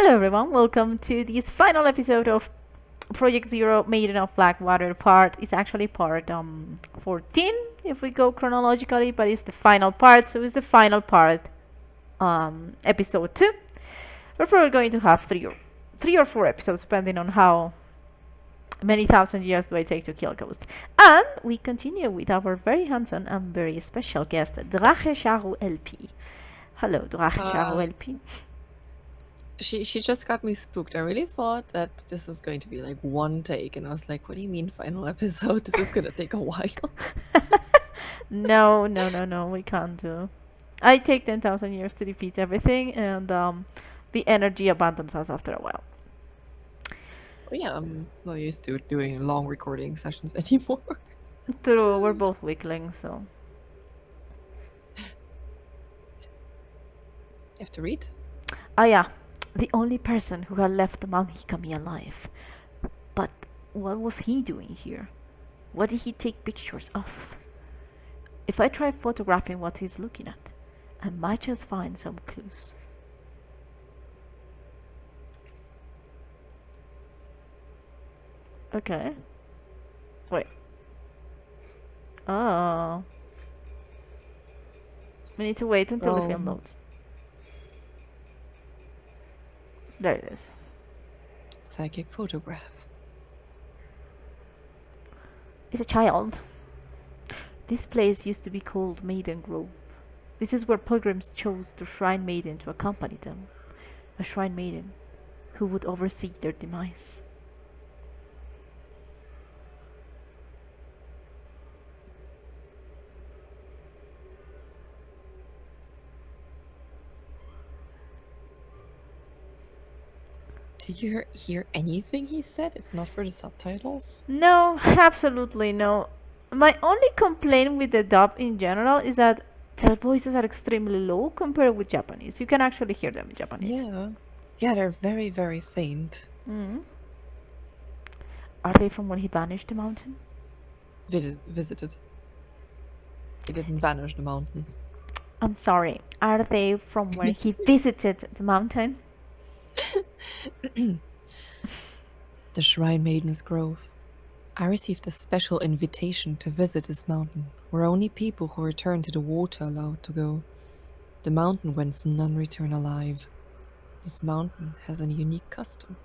Hello everyone, welcome to this final episode of Project Zero Maiden of Blackwater part. It's actually part 14 if we go chronologically, but it's the final part, so it's the final part episode 2. We're probably going to have three or four episodes depending on how many thousand years do I take to kill Ghost. And we continue with our very handsome and very special guest, DracheCharuLP. Hello, DracheCharuLP. She just got me spooked. I really thought that this is going to be like one take, and I was like, "What do you mean final episode? This is gonna take a while." No, we can't do. I take 10,000 years to defeat everything, and the energy abandons us after a while. Oh yeah, I'm not used to doing long recording sessions anymore. True, we're both weaklings, so. You have to read. Ah, yeah. The only person who had left Mount Hikami alive. But what was he doing here? What did he take pictures of? If I try photographing what he's looking at, I might just find some clues. Okay. Wait. Oh. We need to wait until the film loads. There it is. Psychic photograph. It's a child. This place used to be called Maiden Grove. This is where pilgrims chose the Shrine Maiden to accompany them. A Shrine Maiden who would oversee their demise. Did you hear anything he said, if not for the subtitles? No, absolutely no. My only complaint with the dub in general is that their voices are extremely low compared with Japanese. You can actually hear them in Japanese. Yeah, they're very, very faint. Are they from when he vanished the mountain? Visited. He didn't vanish the mountain. I'm sorry. Are they from where he visited the mountain? The Shrine Maiden's Grove. I received a special invitation to visit this mountain, where only people who return to the water are allowed to go. The mountain whence none return alive. This mountain has a unique custom.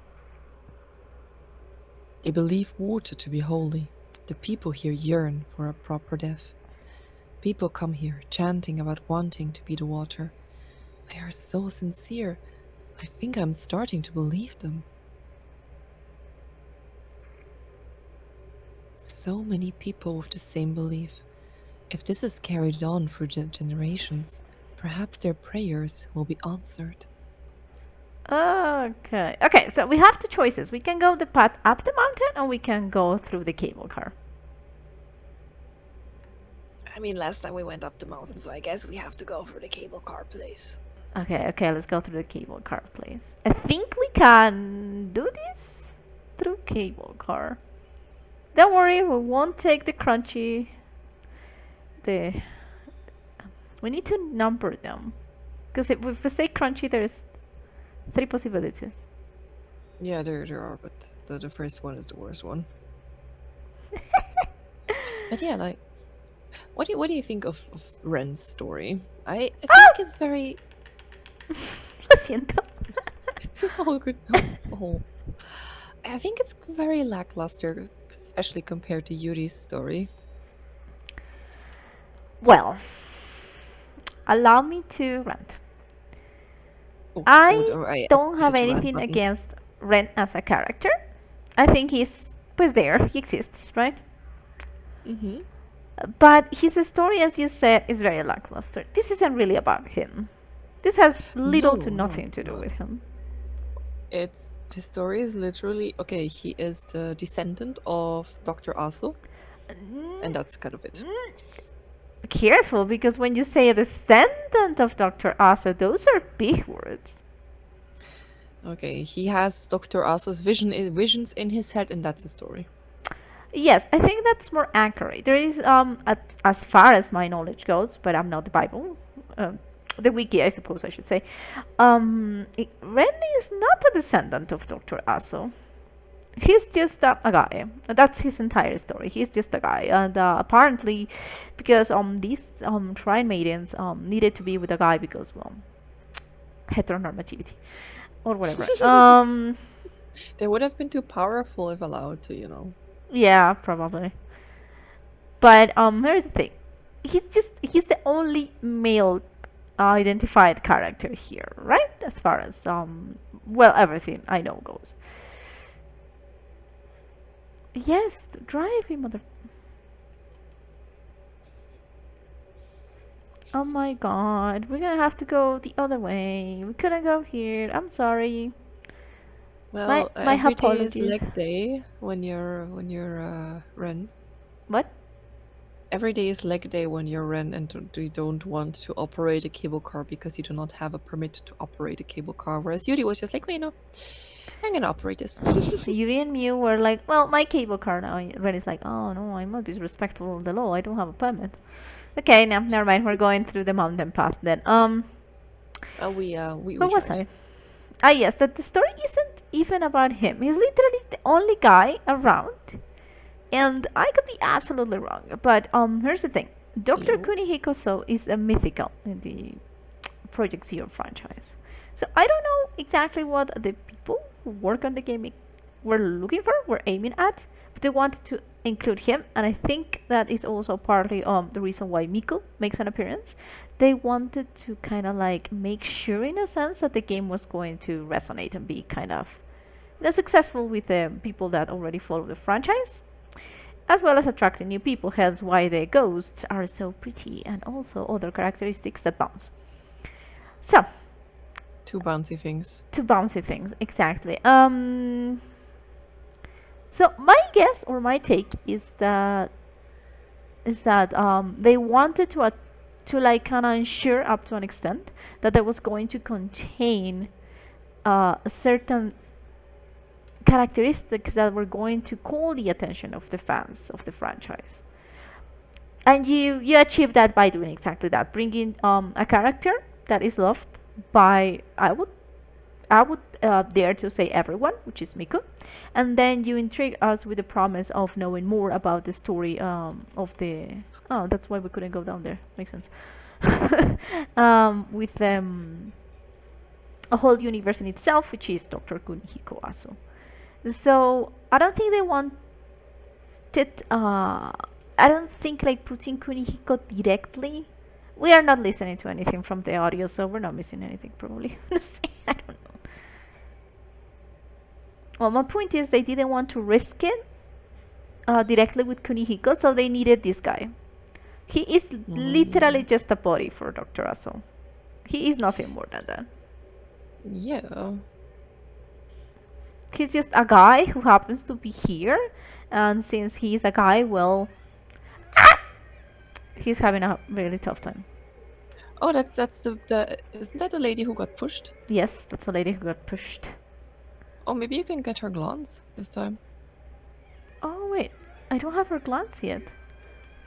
They believe water to be holy. The people here yearn for a proper death. People come here chanting about wanting to be the water. They are so sincere. I think I'm starting to believe them. So many people with the same belief. If this is carried on for generations, perhaps their prayers will be answered. Okay, so we have two choices. We can go the path up the mountain, or we can go through the cable car. I mean, last time we went up the mountain, so I guess we have to go for the cable car place. Okay, let's go through the cable car place. I think we can do this through cable car. Don't worry, we won't take the crunchy. We need to number them. Because if we say crunchy, there's 3 possibilities. Yeah, there are, but the first one is the worst one. But yeah, like, what do you think of Ren's story? I think it's very... Lo siento. Oh, good. Oh. I think it's very lackluster, especially compared to Yuri's story. Well, allow me to rant. I don't have anything against Ren as a character. I think he's there. He exists, right? But his story, as you said, is very lackluster. This isn't really about him. This has little to nothing to do with him. His story is literally, okay, he is the descendant of Dr. Aso, and that's kind of it. Careful, because when you say a descendant of Dr. Aso, those are big words. Okay, he has Dr. Aso's visions in his head, and that's the story. Yes, I think that's more accurate. There is, as far as my knowledge goes, but I'm not the Bible. the wiki, I suppose I should say. Ren is not a descendant of Dr. Aso. He's just a guy. That's his entire story. He's just a guy, and apparently, because these shrine maidens needed to be with a guy because heteronormativity or whatever. They would have been too powerful if allowed to, you know. Yeah, probably. But here's the thing. He's the only male identified character here, right? As far as everything I know goes. Yes, drive you mother. Oh my god, we're gonna have to go the other way. We couldn't go here. I'm sorry. Well, My every day is apologies. leg day when you're Ren. What? Every day is leg day when you're Ren and you don't want to operate a cable car because you do not have a permit to operate a cable car. Whereas Yuri was just like, wait, no, I'm gonna operate this. Yuri and Mew were like, well, my cable car now. Ren is like, oh no, I must be respectful of the law. I don't have a permit. Okay, now never mind. We're going through the mountain path then. We Where was tried. I? Ah, yes, that the story isn't even about him. He's literally the only guy around, and I could be absolutely wrong. But here's the thing: Dr. Hello. Kunihiko So is a mythical in the Project Zero franchise. So I don't know exactly what the people who work on the game were looking for, were aiming at, but they wanted to include him, and I think that is also partly the reason why Miko makes an appearance. They wanted to kind of like make sure, in a sense, that the game was going to resonate and be kind of successful with the people that already follow the franchise, as well as attracting new people. Hence, why the ghosts are so pretty, and also other characteristics that bounce. So, Two bouncy things. two bouncy things, exactly. So my guess or my take is that they wanted to like kind of ensure up to an extent that it was going to contain certain characteristics that were going to call the attention of the fans of the franchise. And you achieve that by doing exactly that, bringing a character that is loved by I would dare to say everyone, which is Miku, and then you intrigue us with the promise of knowing more about the story of the. Oh, that's why we couldn't go down there. Makes sense. With a whole universe in itself, which is Dr. Kunihiko Aso. So I don't think they wanted. I don't think like putting Kunihiko directly. We are not listening to anything from the audio, so we're not missing anything probably. I don't know. Well, my point is they didn't want to risk it directly with Kunihiko, so they needed this guy. He is literally just a body for Dr. Aso. He is nothing more than that. Yeah. He's just a guy who happens to be here, and since he's a guy, well, he's having a really tough time. Oh, that's the isn't that the lady who got pushed? Yes, that's a lady who got pushed. Oh, maybe you can get her glance this time. Oh wait, I don't have her glance yet.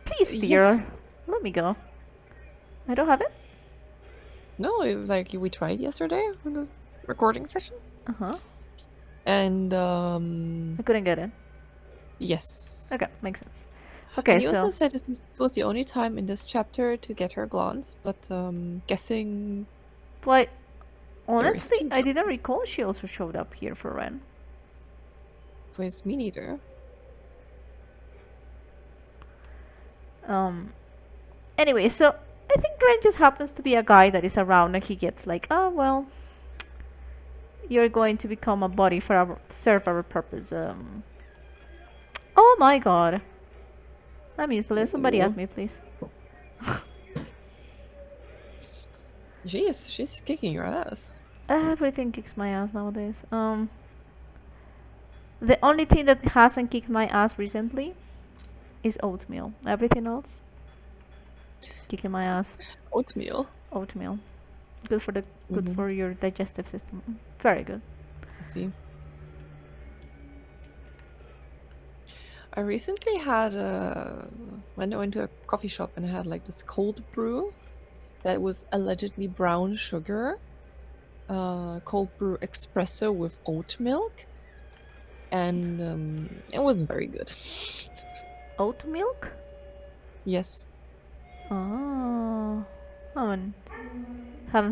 Please, dear, Yes. let me go. I don't have it. No, like we tried yesterday in the recording session. Uh-huh. And I couldn't get it. yes. Okay, makes sense. Okay, And you so also said this was the only time in this chapter to get her glance, but guessing but there is honestly, two I didn't recall she also showed up here for Ren. was me neither. Anyway, so I think Ren just happens to be a guy that is around, and he gets like, oh well, you're going to become a body for our to serve our purpose. Oh my god, I'm useless. Somebody Ooh. help me, please. She's kicking your ass. Everything kicks my ass nowadays. The only thing that hasn't kicked my ass recently is oatmeal. Everything else is kicking my ass. Oatmeal. Oatmeal, good for Mhm. for your digestive system. Very good. I see. I recently had went to a coffee shop and had like this cold brew that was allegedly brown sugar, cold brew espresso with oat milk, and it wasn't very good. Oat milk? Yes. Oh, haven't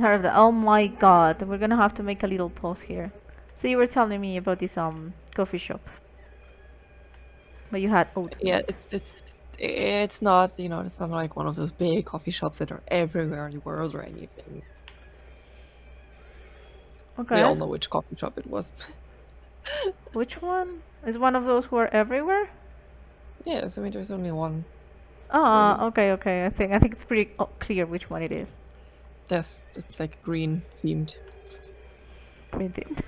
heard of that. Oh my god, we're gonna have to make a little pause here. So you were telling me about this coffee shop, but you had oat Yeah, milk. it's not, it's not like one of those big coffee shops that are everywhere in the world or anything. We Okay. all know which coffee shop it was. Which one? Is one of those who are everywhere? Yes, I mean there's only one, Ah, really. okay. I think it's pretty clear which one it is. It's like green themed. Green themed.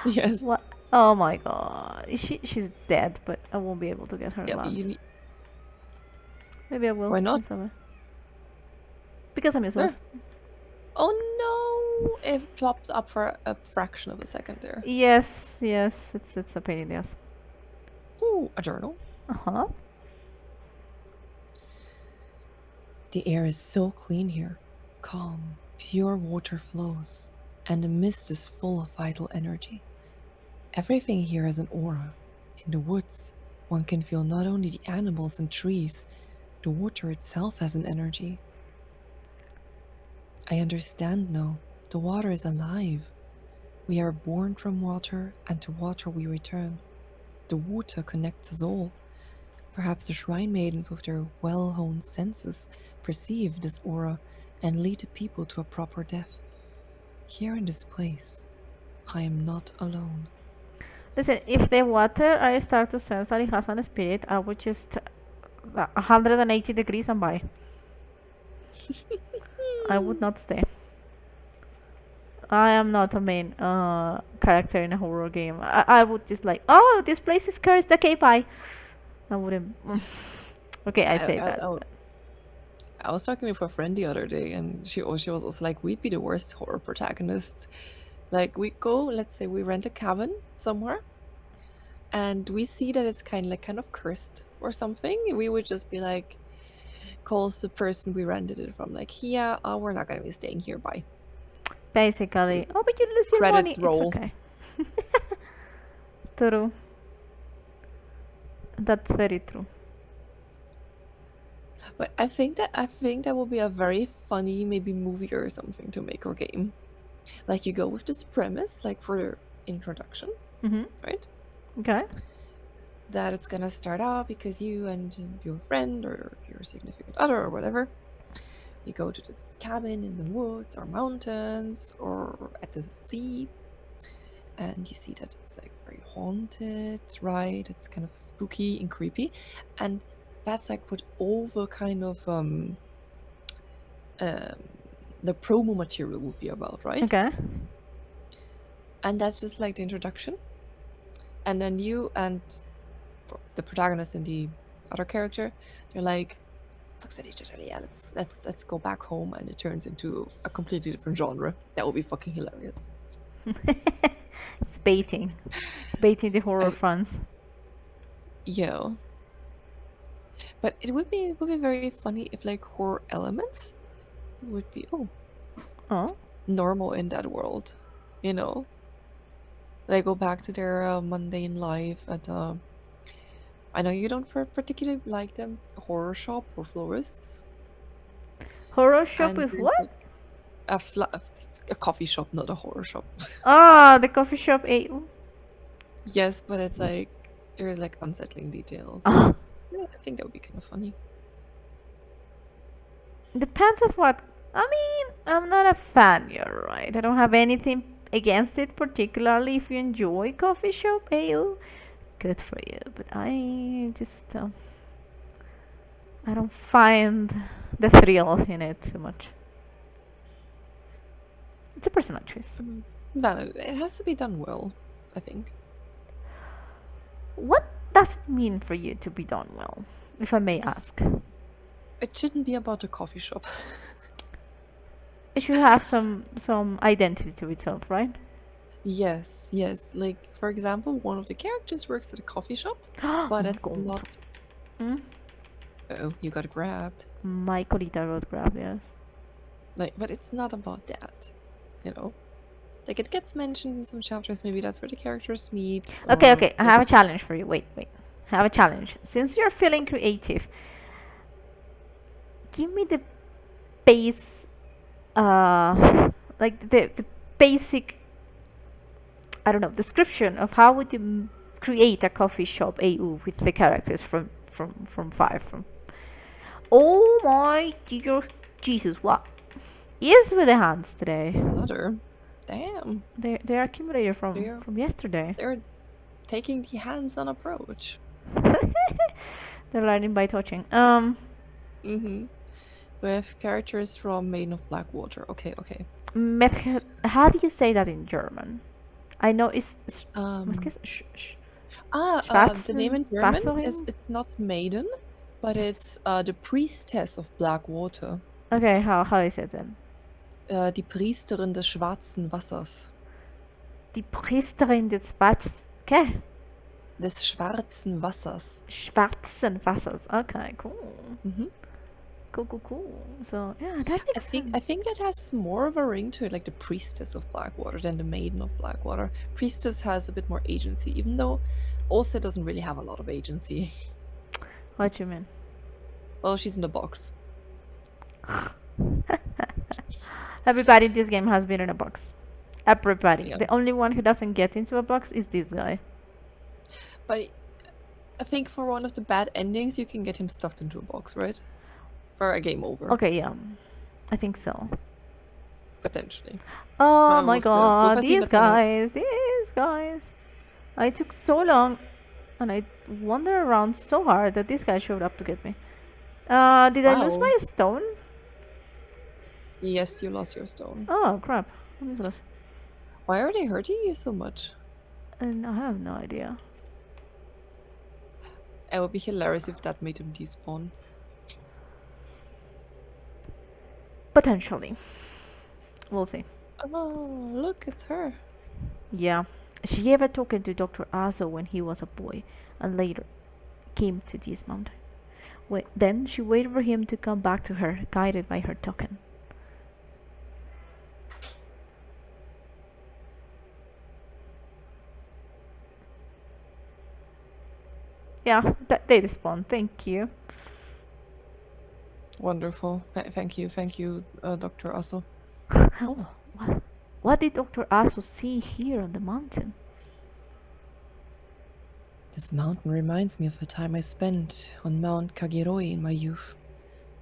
Yes. What? Oh my god. She's dead, but I won't be able to get her Yeah, but lance. Maybe I will. why not? in summer. Because I'm There. useless. Oh no! It plopped up for a fraction of a second there. Yes, it's a pain in the ass. Ooh, a journal. Uh-huh. The air is so clean here. Calm, pure water flows, and the mist is full of vital energy. Everything here has an aura. In the woods, one can feel not only the animals and trees, the water itself has an energy. I understand now. The water is alive. We are born from water, and to water we return. The water connects us all. Perhaps the shrine maidens with their well-honed senses perceive this aura and lead the people to a proper death. Here in this place, I am not alone. Listen, if the water I start to sense that it has an spirit, I would just 180 degrees and buy. I would not stay. I am not a main character in a horror game. I would just like, oh, this place is cursed. Okay, bye. I wouldn't. Okay, I say that. I was talking with a friend the other day, and she was also like, we'd be the worst horror protagonists. Like, we go, let's say we rent a cabin somewhere, and we see that it's kind of cursed or something. We would just be like, calls the person we rented it from, like, yeah, we're not gonna be staying here, bye. Basically, oh, but you lose your money. Credit roll. It's okay. True. That's very true. But I think that will be a very funny maybe movie or something to make or game. Like you go with this premise, like for introduction, right? Okay. That it's gonna start out because you and your friend or your significant other or whatever, you go to this cabin in the woods or mountains or at the sea, and you see that it's like very haunted, right? It's kind of spooky and creepy, and that's like what all the kind of the promo material would be about, right? Okay. And that's just like the introduction, and then you and the protagonist and the other character, they're like, looks at each other, yeah, let's go back home, and it turns into a completely different genre. That would be fucking hilarious. It's baiting the horror fans. Yeah. But it would be very funny if like horror elements would be normal in that world, you know. They go back to their mundane life at I know you don't particularly like them, horror shop or florists. Horror shop And with there's, what? like, a coffee shop, not a horror shop. Ah, the coffee shop. Yes, but it's like there's like unsettling details. Ah. Yeah, I think that would be kind of funny. Depends of what. I mean, I'm not a fan. You're right. I don't have anything against it, particularly if you enjoy coffee shop. Good for you. But I just I don't find the thrill in it too much. It's a personal choice. Valid. It has to be done well, I think. What does it mean for you to be done well, if I may ask? It shouldn't be about a coffee shop. It should have some identity to itself, right? Yes. Like, for example, one of the characters works at a coffee shop, but Oh it's God. not... Hmm? Oh, you got grabbed. My colita got grabbed, yes. Like, but it's not about that, you know. Like it gets mentioned in some chapters. Maybe that's where the characters meet. Okay, Or okay. I have a challenge for you. Wait. I have a challenge. Since you're feeling creative, give me the base, like the basic, I don't know, description of how would you create a coffee shop AU with the characters from five. Oh my dear Jesus! What is with the hands today? another. Damn. They're accumulated They're from yesterday. they're taking the hands-on approach. They're learning by touching. Mm-hmm. With characters from Maiden of Blackwater. Okay. How do you say that in German? I know it's was Um. das? The name in German is Wasserin? it's not Maiden, but it's the priestess of Blackwater. Okay, how is it then? Die Priesterin des schwarzen Wassers. Die Priesterin des okay. Des schwarzen Wassers. Schwarzen Wassers. Okay, cool. Mhm. Cool. So yeah, that makes sense. I think that has more of a ring to it, like the priestess of Blackwater than the maiden of Blackwater. Priestess has a bit more agency, even though Olsa doesn't really have a lot of agency. What do you mean? Well, she's in the box. Everybody in this game has been in a box. Everybody. Yeah. The only one who doesn't get into a box is this guy. But I think for one of the bad endings, you can get him stuffed into a box, right? For a game over. Okay, yeah. I think so. Potentially. Oh my We'll god, see these what's gonna- guys. I took so long and I wandered around so hard that this guy showed up to get me. Did I lose Wow. my stone? Yes, you lost your stone. Oh crap. I'm useless. Why are they hurting you so much? And I have no idea. It would be hilarious if that made him despawn. Potentially. We'll see. Oh, look, it's her. Yeah. She gave a token to Dr. Aso when he was a boy and later came to this mountain. Then she waited for him to come back to her, guided by her token. Yeah, they despawn. Thank you. Wonderful. Thank you, Dr. Aso. Oh, what did Dr. Aso see here on the mountain? This mountain reminds me of a time I spent on Mount Kagiroi in my youth.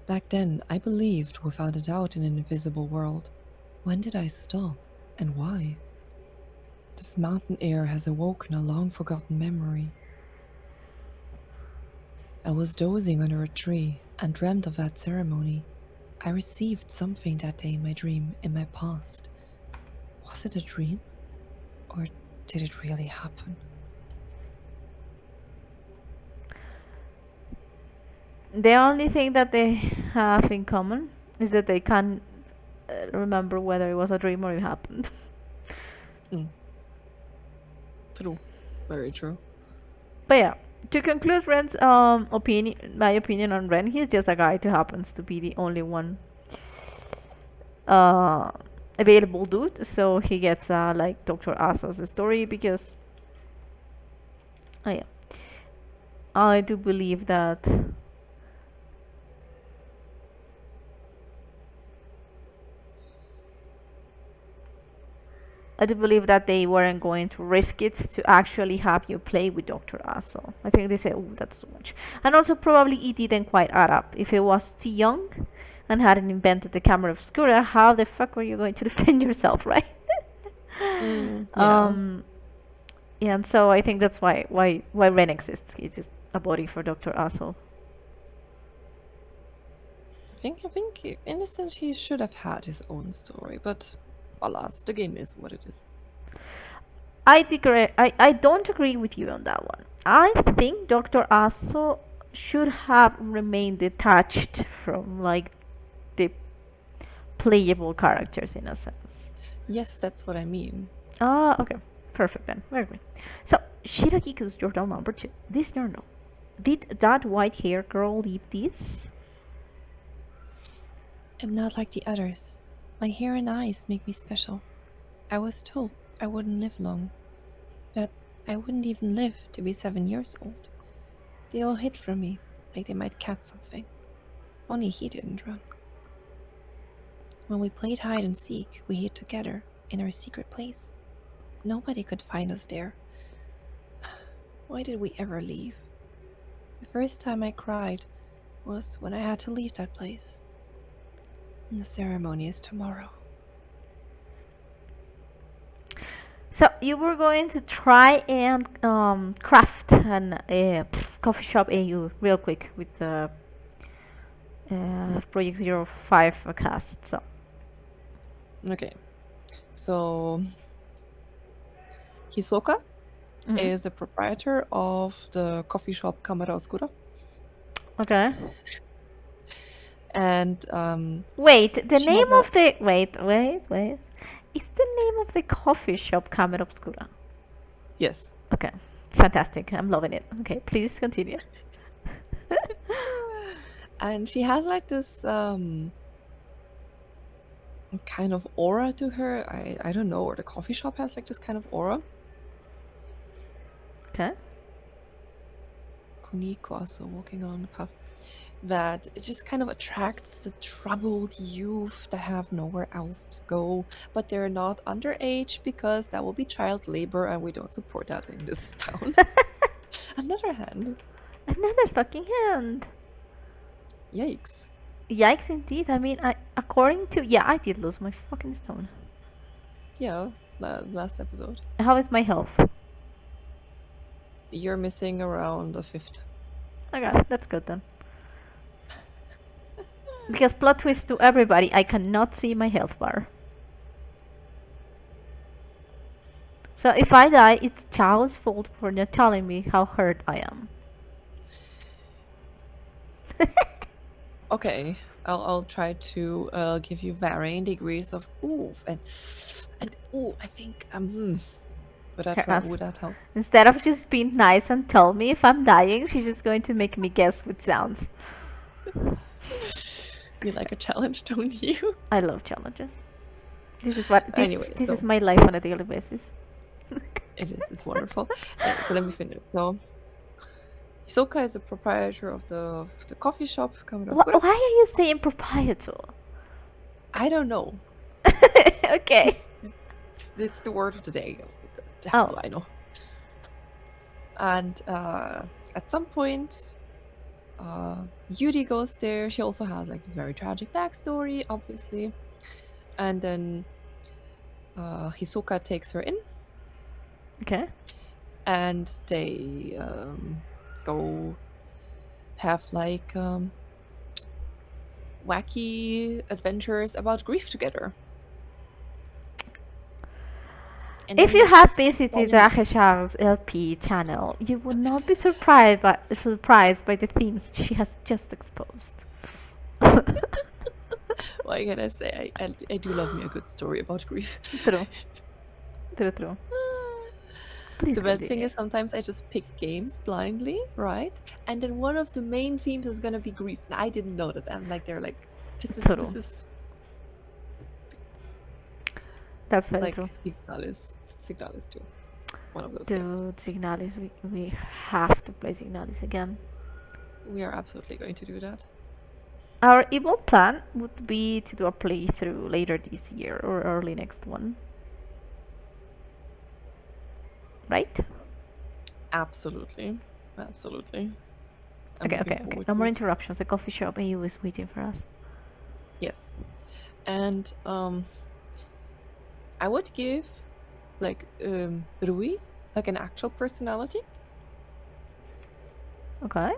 Back then, I believed without a doubt in an invisible world. When did I stop, and why? This mountain air has awoken a long-forgotten memory. I was dozing under a tree and dreamt of that ceremony. I received something that day in my dream, in my past. Was it a dream? Or did it really happen? The only thing that they have in common is that they can't remember whether it was a dream or it happened. True. Very true. But yeah, to conclude Ren's my opinion on Ren, he's just a guy who happens to be the only one available dude, so he gets like Dr. Aso's story because yeah, I do believe that they weren't going to risk it to actually have you play with Dr. Aso. I think they said, oh, that's too much. And also probably it didn't quite add up. If it was too young and hadn't invented the camera obscura, how the fuck were you going to defend yourself, right? Yeah. Yeah, and so I think that's why Ren exists. He's just a body for Dr. Aso. I think in a sense he should have had his own story, but alas, the game is what it is. I don't agree with you on that one. I think Dr. Aso should have remained detached from like the playable characters in a sense. Yes, that's what I mean. Ah, okay. Perfect then. Very good. So, Shirakiku's journal number 2. This journal. Did that white hair girl leave this? I'm not like the others. My hair and eyes make me special. I was told I wouldn't live long, but I wouldn't even live to be 7 years old. They all hid from me, like they might catch something. Only he didn't run. When we played hide and seek, we hid together in our secret place. Nobody could find us there. Why did we ever leave? The first time I cried was when I had to leave that place. And the ceremony is tomorrow. So you were going to try and craft an coffee shop AU real quick with the Project 05 cast. So Okay. So Hisoka is the proprietor of the coffee shop Kamera Oscura. okay. And Wait, the she name has a- of the wait. Is the name of the coffee shop Camera Obscura? yes. Okay, fantastic. I'm loving it. Okay, please continue. And she has like this kind of aura to her. I don't know, or the coffee shop has like this kind of aura. Okay. Konnichiwa, so walking along the path. That it just kind of attracts the troubled youth that have nowhere else to go, but they're not underage because that will be child labor and we don't support that in this town. Another hand. Another fucking hand. Yikes. Yikes indeed. I mean, according to I did lose my fucking stone. Yeah, last episode. How is my health? You're missing around a fifth. Okay, that's good then. Because plot twist to everybody, I cannot see my health bar. So if I die, it's Chao's fault for not telling me how hurt I am. Okay, I'll try to give you varying degrees of oof and ooh. I think would that help? Instead of just being nice and tell me if I'm dying, she's just going to make me guess with sounds. You like a challenge, don't you? I love challenges. This is what this is my life on a daily basis. It is. It's wonderful. Anyway, so let me finish. So Hisoka is the proprietor of the coffee shop. Why are you saying proprietor? I don't know. Okay. It's the word of the day. How do I know? And at some point, Yuri goes there. She also has like this very tragic backstory, obviously. And then Hisoka takes her in. Okay. And they go have like wacky adventures about grief together. And if you have visited DracheCharuLP channel, you would not be surprised by the themes she has just exposed. What can I say? I do love me a good story about grief. True. The best thing is sometimes I just pick games blindly, right? And then one of the main themes is gonna be grief. And I didn't know that. I'm like, they're like, this is. That's very like true. Signalis too. One of those games. Dude, Signalis, we have to play Signalis again. We are absolutely going to do that. Our evil plan would be to do a playthrough later this year or early next one. Right? Absolutely. Okay. No more interruptions. The coffee shop AU is waiting for us. Yes. And I would give like Rui like an actual personality. Okay.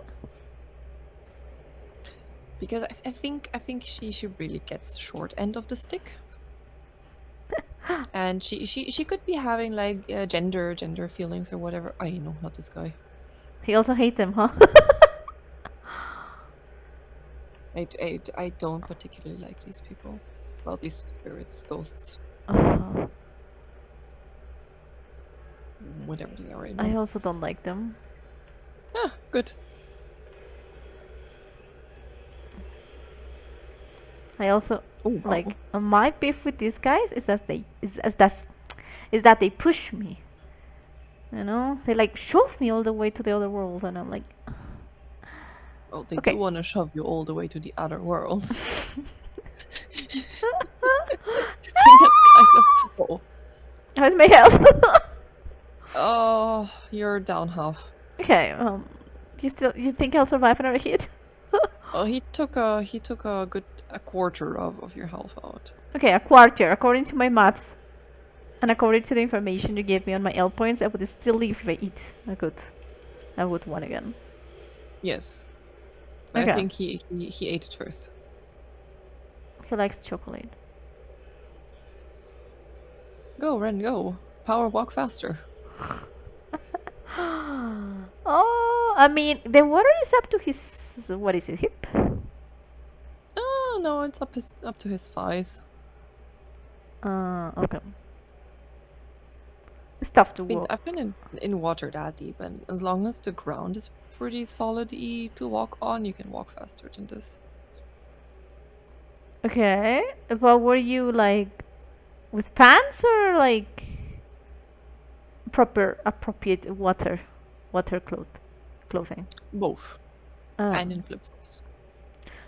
Because I think she really gets the short end of the stick. And she could be having like gender feelings or whatever. I know, not this guy. He also hates them, huh? I don't particularly like these people. Well, these spirits, ghosts. Whatever they are. I also don't like them. Ah, good. I also like My beef with these guys is that they push me. You know, they like shove me all the way to the other world, and I'm like, Well, they do okay. want to shove you all the way to the other world. I think that's kind of. Oh. How's my health? Oh, you're down half. Okay. You think I'll survive another hit? Oh, he took a good quarter of your health out. Okay, a quarter. According to my maths, and according to the information you gave me on my L points, I would still leave if I eat. I would win again. Yes. But Okay. I think he ate it first. He likes chocolate. Go, Ren, go. Power walk faster. Oh, I mean, the water is up to his, what is it, hip? Oh no, it's up to his thighs. Okay. It's tough to walk. I've been in water that deep, and as long as the ground is pretty solid-y to walk on, you can walk faster than this. Okay, but were you like with pants or like proper appropriate clothing? Both. Uh, And in flip-flops.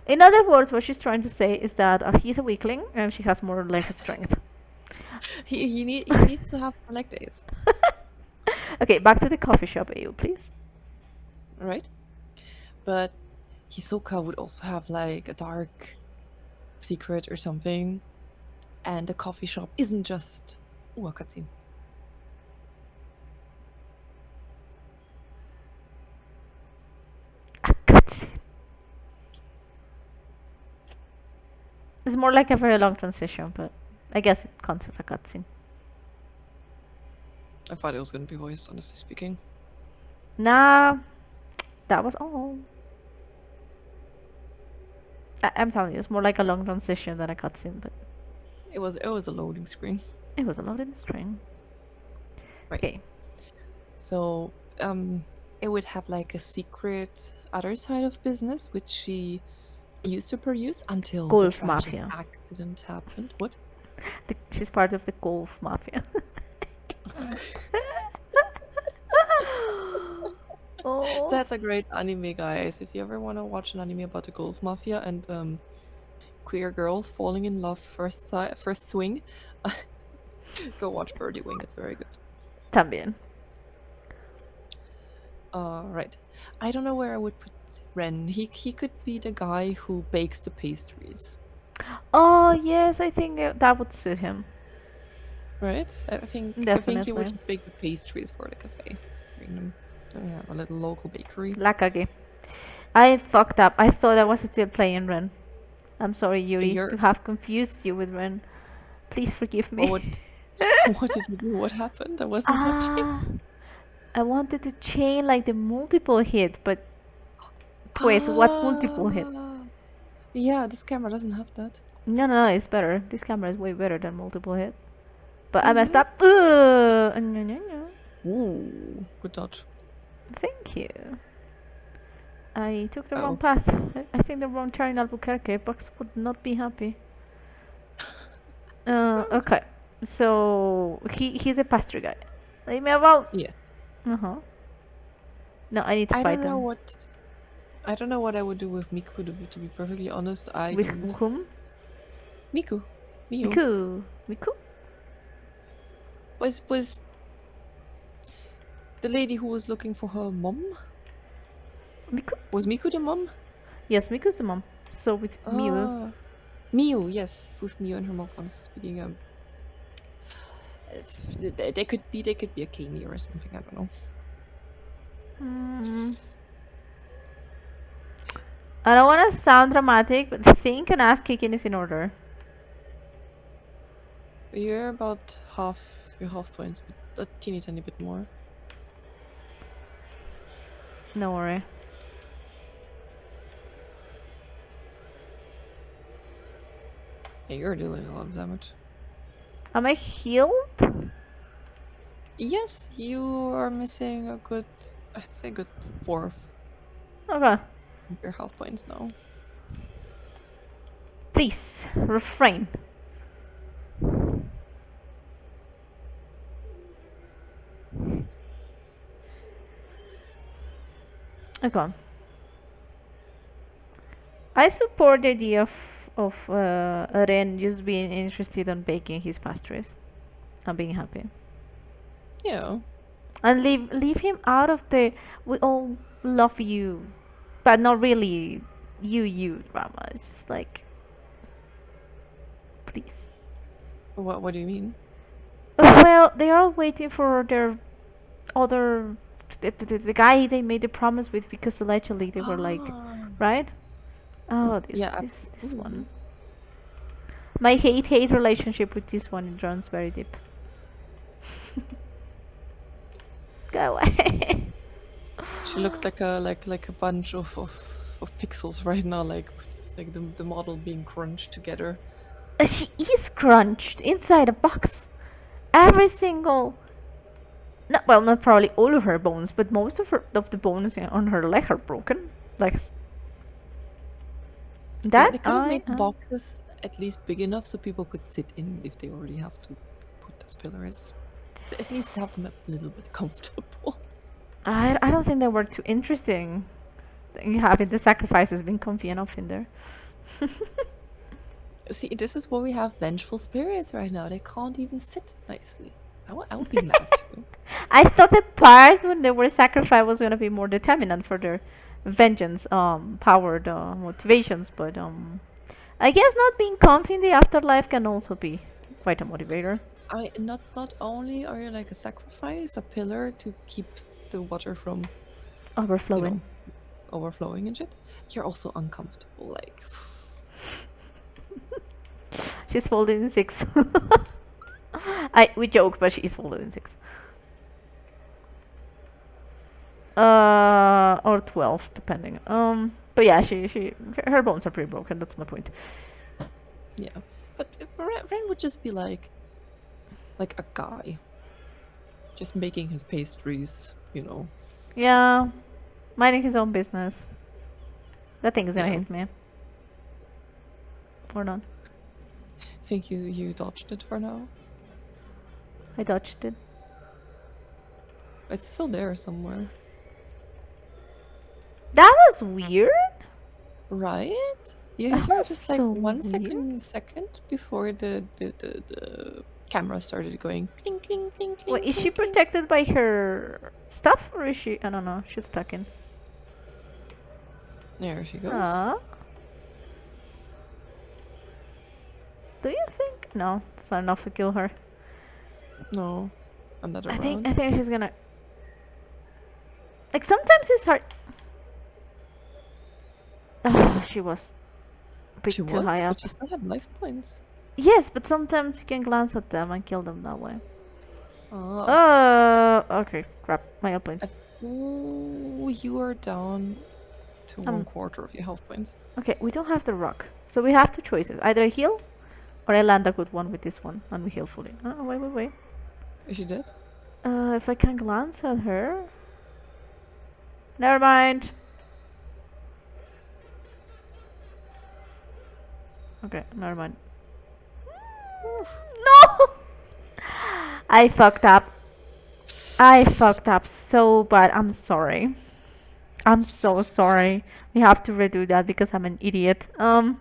in other words, what she's trying to say is that he's a weakling and she has more leg strength. He needs to have leg days. Okay, back to the coffee shop, AU, please. Right? But Hisoka would also have like a dark secret or something. And the coffee shop isn't just a cutscene. A cutscene. It's more like a very long transition, but I guess it counts as a cutscene. I thought it was gonna be voiced, honestly speaking. Nah, that was all. I'm telling you, it's more like a long transition than a cutscene, but It was a loading screen. it was a loading screen. Right. Okay. So it would have like a secret other side of business which she used to produce until the Golf tragic mafia. accident happened. What? She's part of the golf mafia. Oh. That's a great anime, guys. If you ever want to watch an anime about the golf mafia and queer girls falling in love first swing, go watch Birdie Wing. It's very good. También. Right. I don't know where I would put Ren. He could be the guy who bakes the pastries. Oh yes, I think that would suit him. Right? I think he Definitely. would bake the pastries for the cafe. Bring them. Yeah, a little local bakery. Lakage. I fucked up. I thought I was still playing Ren. I'm sorry, Yuri, to have confused you with Ren. Please forgive me. What did you do? What happened? I wasn't watching. I wanted to chain like the multiple hit, but pues what multiple hit? Yeah, this camera doesn't have that. No, it's better. This camera is way better than multiple hit. But I messed up. No. Ooh, good dodge. Thank you. I took the wrong path. I think the wrong turn in Albuquerque. Bugs would not be happy. Okay. So he's a pastry guy. Leave me alone. Yes. No, I need to fight them. I don't know what I would do with Miku. To be perfectly honest, With whom? Miku. Miku. Was the lady who was looking for her mom? Miku? Was Miku the mom? Yes, Miku's the mom. So with Miu. Miu, yes, with Miu and her mom. Honestly speaking, they could be a cameo or something. I don't know. I don't want to sound dramatic, but think and ass kicking is in order. You're about your half points, but a teeny tiny bit more. No worry. Yeah, you're dealing a lot of damage. Am I healed? Yes, you are missing a good, I'd say, good fourth. Okay. Your half points now. Please refrain. Okay. I support the idea of Ren just being interested in baking his pastries and being happy. Yeah. And leave him out of the we all love you, but not really you drama. It's just like, please. What do you mean? Well, they are all waiting for their other the guy they made the promise with, because allegedly they were like, Ah. right? Oh, Yeah, this one. absolutely. My hate relationship with this one runs very deep. Go away. She looked like a bunch of pixels right now, like the model being crunched together. She is crunched inside a box. Every single, not well, not probably all of her bones, but most of the bones on her leg are broken. Legs. They That could have I made boxes at least big enough so people could sit in if they already have to put those pillars. At least have them a little bit comfortable. I don't think they were too interesting. Having the sacrifices being comfy enough in there. See, this is where we have vengeful spirits right now. They can't even sit nicely. I would be mad too. I thought the part when they were sacrificed was gonna be more determinant for their vengeance powered motivations, but I guess not being comfy in the afterlife can also be quite a motivator. Not only are you like a sacrifice, a pillar to keep the water from, you know, Overflowing. overflowing and shit, you're also uncomfortable. Like, She's folded in six. We joke, but she's folded in six. Or 12, depending. But yeah, her bones are pretty broken. That's my point. yeah. But if Ren would just be like a guy, just making his pastries, you know. Yeah, minding his own business. That thing is gonna Yeah. hint me. Or not. Think you dodged it for now. I dodged it. It's still there somewhere, That was weird. right? You hit That her was just like so one weird. second before the camera started going cling cling cling cling. Wait, is she cling, cling. protected by her stuff, or is she? I don't know. She's stuck in. There she goes. Ah. Do you think? No, it's not enough to kill her. No, another I round. think she's gonna. Like sometimes it's hard. Oh, she was a bit She too was, high up. but she still had life points. Yes, but sometimes you can glance at them and kill them that way. Oh, Okay, crap. My health points. ooh, you are down to Um, 1/4 of your health points. Okay, we don't have the rock. So we have two choices. Either I heal, or I land a good one with this one, and we heal fully. Oh, wait. Is she dead? If I can glance at her... Never mind. Okay, never mind. No! I fucked up. I fucked up so bad. I'm sorry. I'm so sorry. We have to redo that because I'm an idiot. Oh.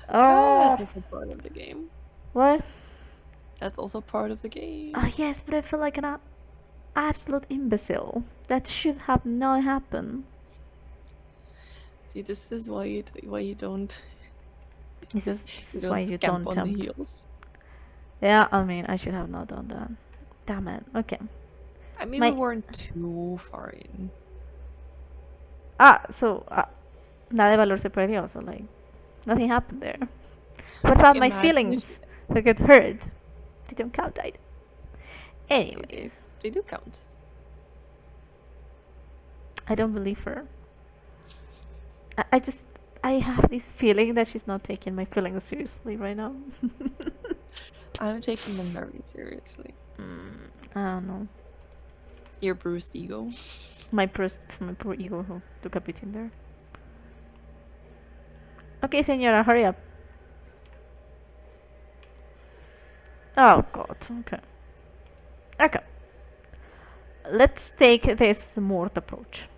That's Oh. also part of the game. What? That's also part of the game. Yes, but I feel like an absolute imbecile. That should have not happened. See, this is why you don't This is you why don't you scamp don't on the tempt. heels. Yeah, I mean, I should have not done that. Damn it. Okay. I mean, My- we weren't too far in. So nada de valor se perdió. So like, nothing happened there. What about my Imagine feelings? I get hurt. They don't count either. They, Anyways, they do count. I don't believe her. I have this feeling that she's not taking my feelings seriously right now. I'm taking them very seriously. I don't know. Your bruised ego. My poor ego who took a bit in there. Okay, señora, hurry up. Oh god. Okay. let's take this smart approach.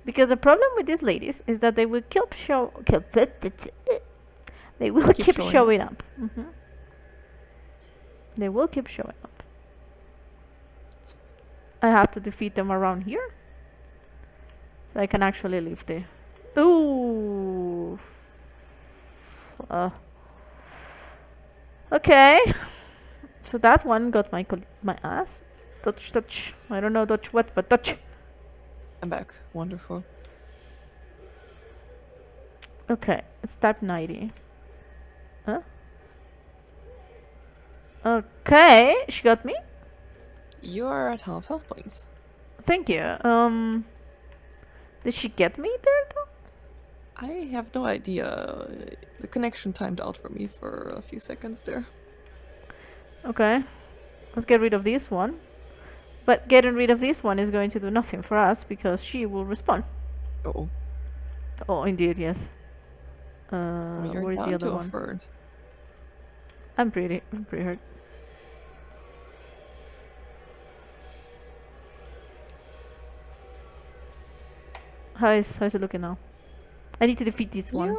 Because the problem with these ladies is that they will they will keep showing up. They will keep showing up. I have to defeat them around here, so I can actually leave the. Ooh. Okay. So that one got my ass. Touch. I don't know touch what, but touch. I'm back. Wonderful. Okay, it's type 90. Huh? Okay, she got me. You are at half health points. Thank you. Did she get me there though? I have no idea. The connection timed out for me for a few seconds there. Okay, let's get rid of this one. But getting rid of this one is going to do nothing for us because she will respawn. Oh. Oh, indeed, yes. You're where's down the other to a one? third. I'm pretty hurt. How's it looking now? I need to defeat this one.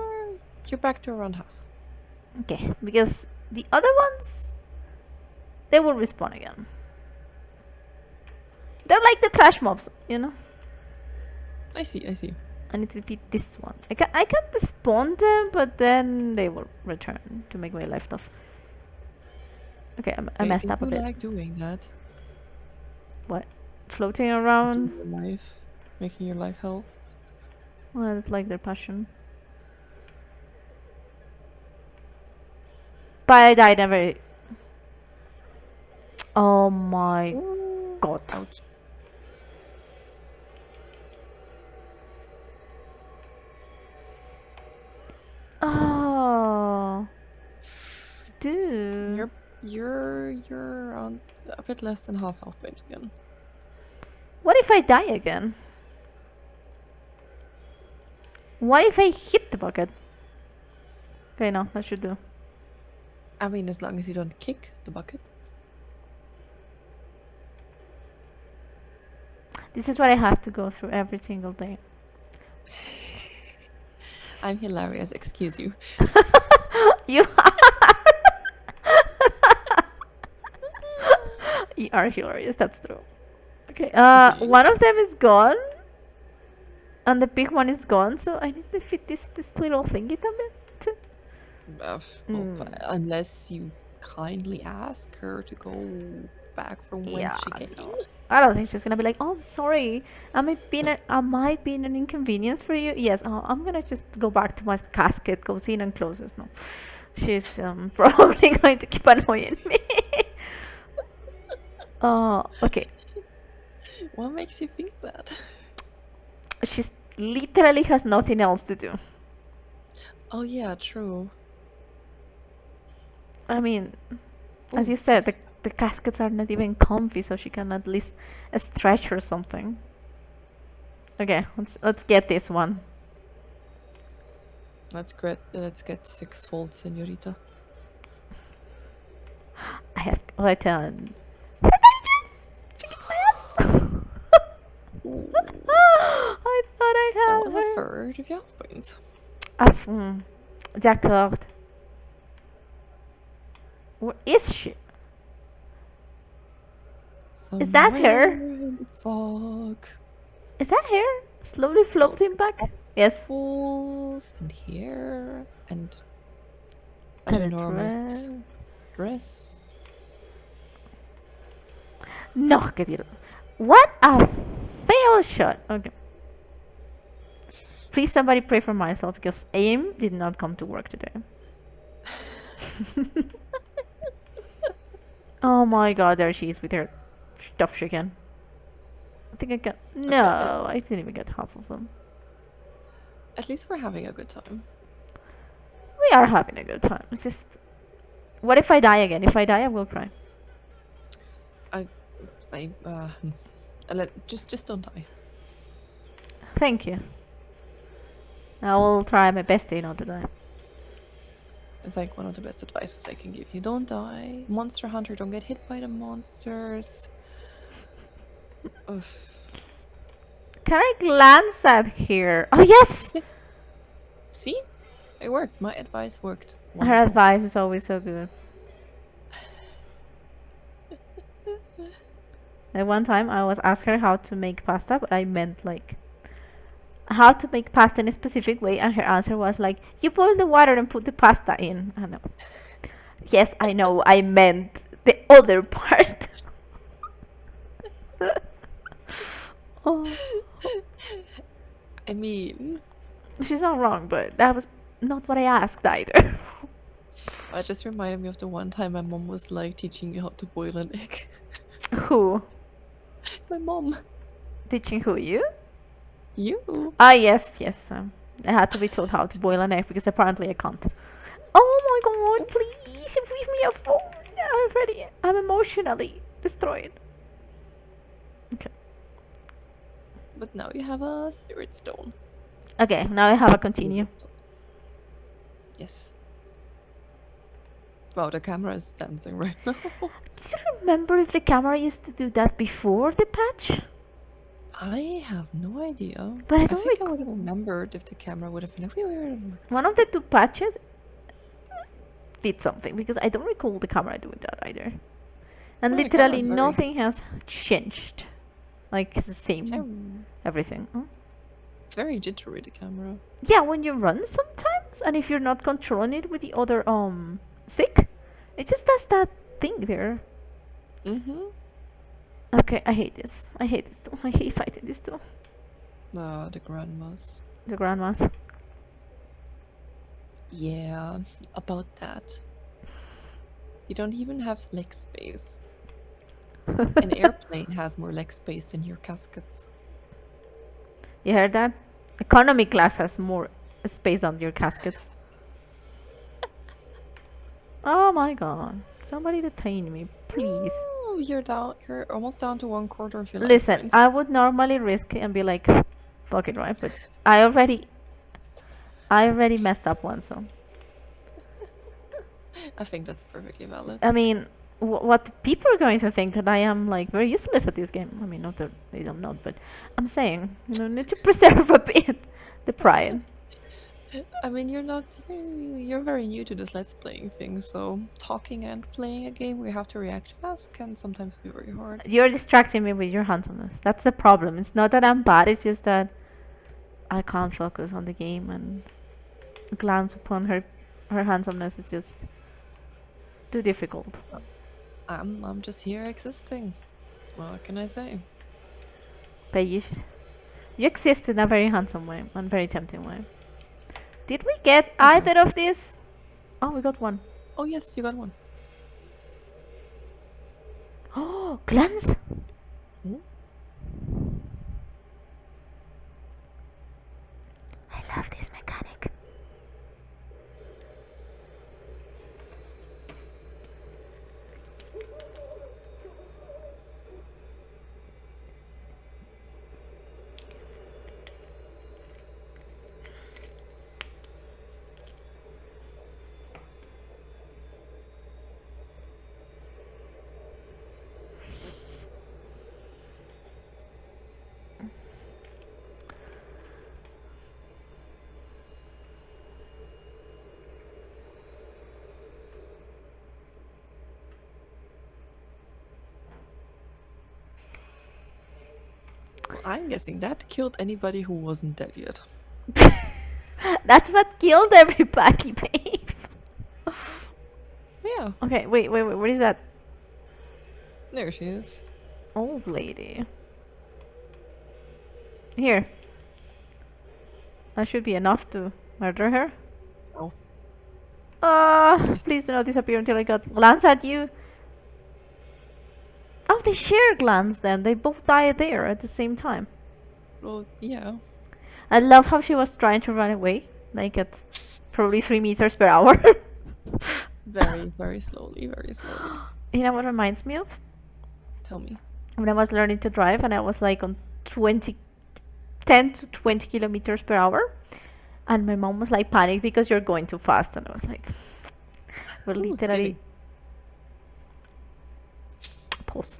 You're back to around half. Okay, because the other ones, they will respawn again. They're like the trash mobs, you know? I see. I need to defeat this one. I can despawn them, but then they will return to make my life tough. Okay, I messed up a bit. I like doing that. What? Floating around? Making your life hell. Well, it's like their passion. But I died never. Oh my god. Ouch. Oh, dude. You're on a bit less than half health points again. What if I die again? What if I hit the bucket? Okay, no, that should do. I mean, as long as you don't kick the bucket. This is what I have to go through every single day. I'm hilarious, excuse you. You are. You are hilarious, that's true. Okay, one of them is gone. And the big one is gone, so I need to fit this little thingy a bit. Unless you kindly ask her to go back from whence she came. No. I don't think she's gonna be like, oh, I'm sorry. Am I being an inconvenience for you? Yes. I'm gonna just go back to my casket, goes in and closes. No, she's probably going to keep annoying me. Okay. What makes you think that? She's literally has nothing else to do. Oh yeah, true. I mean, as you said, the caskets are not even comfy, so she can at least stretch or something. Okay, let's get this one. Let's get 6 volt, señorita. I have. Oh, I tell. I thought I had. That was a third of your health points. D'accord. Where is she? Is that her? Fog. Is that her? Slowly floating back? Yes. Falls and here and And an a enormous dress. No, querido. What a fail shot. Okay. Please somebody pray for myself because AIM did not come to work today. Oh my god, there she is with her stuff chicken. I think I got... No, I didn't even get half of them. At least we're having a good time. We are having a good time. It's just... What if I die again? If I die, I will cry. Just don't die. Thank you. I will try my best to not to die. It's like one of the best advices I can give you. Don't die. Monster Hunter, don't get hit by the monsters. Ugh. Can I glance at here? Oh, yes! Yeah. See? It worked. My advice worked. Her Wonderful. advice is always so good. Like one time I was asked her how to make pasta, but I meant like how to make pasta in a specific way, and her answer was like, you boil the water and put the pasta in. I know. Yes, I know. I meant the other part. Oh. I mean, She's not wrong, but that was not what I asked either. that just reminded me of the one time my mom was like teaching me how to boil an egg. Who? My mom. Teaching who? You? You. Ah, yes, yes. I had to be told how to boil an egg because apparently I can't. Oh my god, please give me a phone. I'm emotionally destroyed. Okay. But now you have a spirit stone. Okay, now I have a continue. Yes. Wow, the camera is dancing right now. Do you remember if the camera used to do that before the patch? I have no idea. But I I don't think I would have remembered if the camera would have been like, One of the two patches did something because I don't recall the camera doing that either. And Well, the literally camera's very- nothing has changed. Like it's the same Cam- everything. It's very jittery, the camera. Yeah, when you run sometimes, and if you're not controlling it with the other stick, it just does that thing there. Mm-hmm. Okay, I hate this. I hate this too. I hate fighting this too. The grandmas. The grandmas. Yeah, about that. You don't even have leg space. An airplane has more leg space than your caskets. You heard that? Economy class has more space on your caskets. Oh my god. Somebody detain me, please. Oh, you're down. You're almost down to 1/4 of your life Listen, points. I would normally risk it and be like, fuck it, right? But I already messed up once, so. I think that's perfectly valid. I mean, what people are going to think that I am like very useless at this game. I mean, not that I'm not, but I'm saying, need to preserve a bit the pride. I mean, you're very new to this Let's Playing thing, so talking and playing a game where you have to react fast can sometimes be very hard. You're distracting me with your handsomeness. That's the problem. It's not that I'm bad, it's just that I can't focus on the game and glance upon her handsomeness is just too difficult. I'm just here existing. What can I say? But you exist in a very handsome way and very tempting way. Did we get either of these? Oh, we got one. Oh yes, you got one. Oh, glance! Hmm? I love this mechanic. Well, I'm guessing that killed anybody who wasn't dead yet. That's what killed everybody, babe. Yeah, Okay, wait, what is that there she is. old lady? Here. That should be enough to murder her. Oh. Please do not disappear until I got glance at you. Oh, they share glance then. They both died there at the same time. Well, yeah. I love how she was trying to run away, like at probably 3 meters per hour. Very, very slowly, very slowly. You know what reminds me of? Tell me. When I was learning to drive and I was like on 10 to 20 kilometers per hour. And my mom was like, panicked because you're going too fast. And I was like, We're Ooh, literally saving. pause.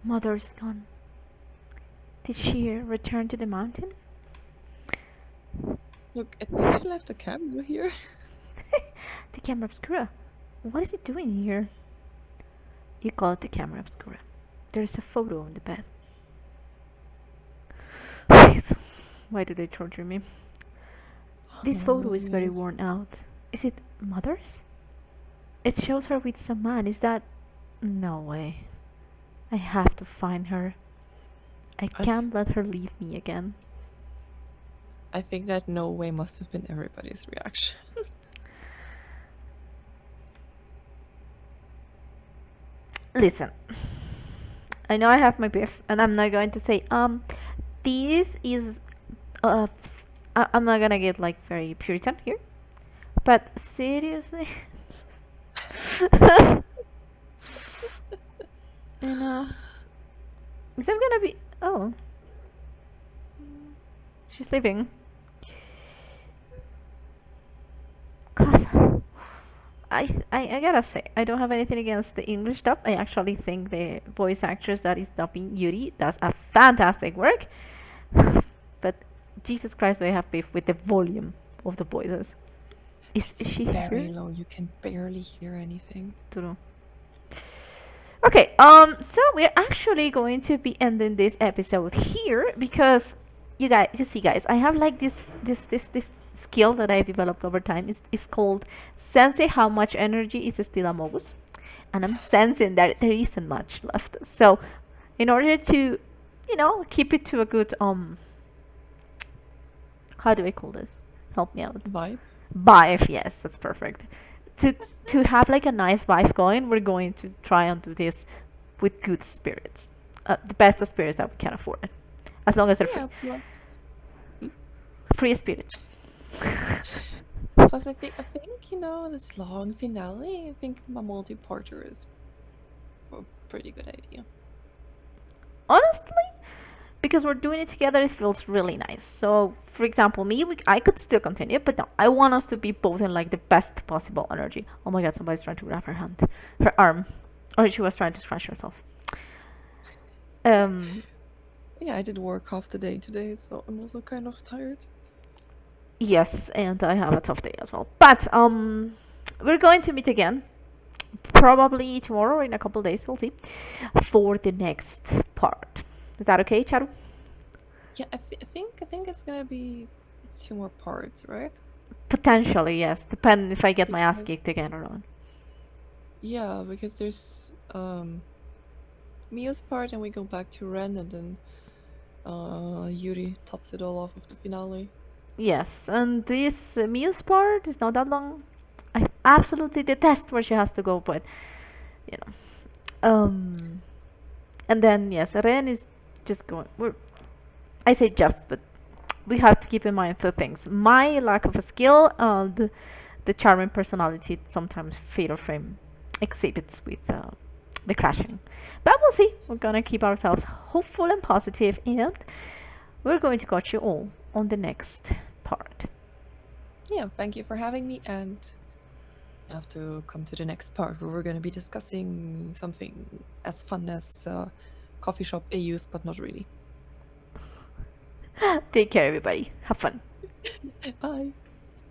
Mother's gone. Did she return to the mountain? Look, I think she left a camera here. The camera obscura. What is it doing here? You call it the camera obscura. There's a photo on the bed. Why do they torture me? This photo is very yes. worn out. Is it Mother's? It shows her with some man. Is that... No way. I have to find her. I can't let her leave me again. I think that no way must have been everybody's reaction. Listen. I know I have my beef, and I'm not going to say, this is, I'm not gonna get like very Puritan here, but seriously, you know, is I'm gonna be, oh, she's leaving. Cause I gotta say, I don't have anything against the English dub. I actually think the voice actress that is dubbing Yuri does a fantastic work. But Jesus Christ, do I have beef with the volume of the voices. Is she very here? low. You can barely hear anything. True. Okay, so we're actually going to be ending this episode here because you see, guys, I have like this skill that I've developed over time. It's called sensing how much energy is still among us, and I'm sensing that there isn't much left. So, in order to, keep it to a good how do I call this? Help me out. Vibe, yes, that's perfect. To have like a nice vibe going, we're going to try and do this with good spirits, the best spirits that we can afford, as long as they're free. Free spirits. Plus, I think this long finale. I think my multi-parter is a pretty good idea. Honestly, because we're doing it together, it feels really nice. So, for example, I could still continue, but no, I want us to be both in like the best possible energy. Oh my god, somebody's trying to grab her arm, or she was trying to scratch herself. Yeah, I did work half the day today, so I'm also kind of tired. Yes, and I have a tough day as well. But we're going to meet again, probably tomorrow or in a couple days. We'll see, for the next part. Is that okay, Charu? Yeah, I think it's gonna be 2 more parts, right? Potentially, yes. Depending if I get my ass kicked again or not. Yeah, because there's Mia's part, and we go back to Ren, and then Yuri tops it all off with the finale. Yes, and this Miu's part is not that long. I absolutely detest where she has to go, but you know. And then yes, Ren is just going. I say just, but we have to keep in mind two things: my lack of a skill and the charming personality sometimes Fatal Frame exhibits with the crashing. But we'll see. We're gonna keep ourselves hopeful and positive, and we're going to catch you all on the next part. Yeah, thank you for having me, and I have to come to the next part where we're going to be discussing something as fun as coffee shop AUs, but not really. Take care, everybody. Have fun. Bye.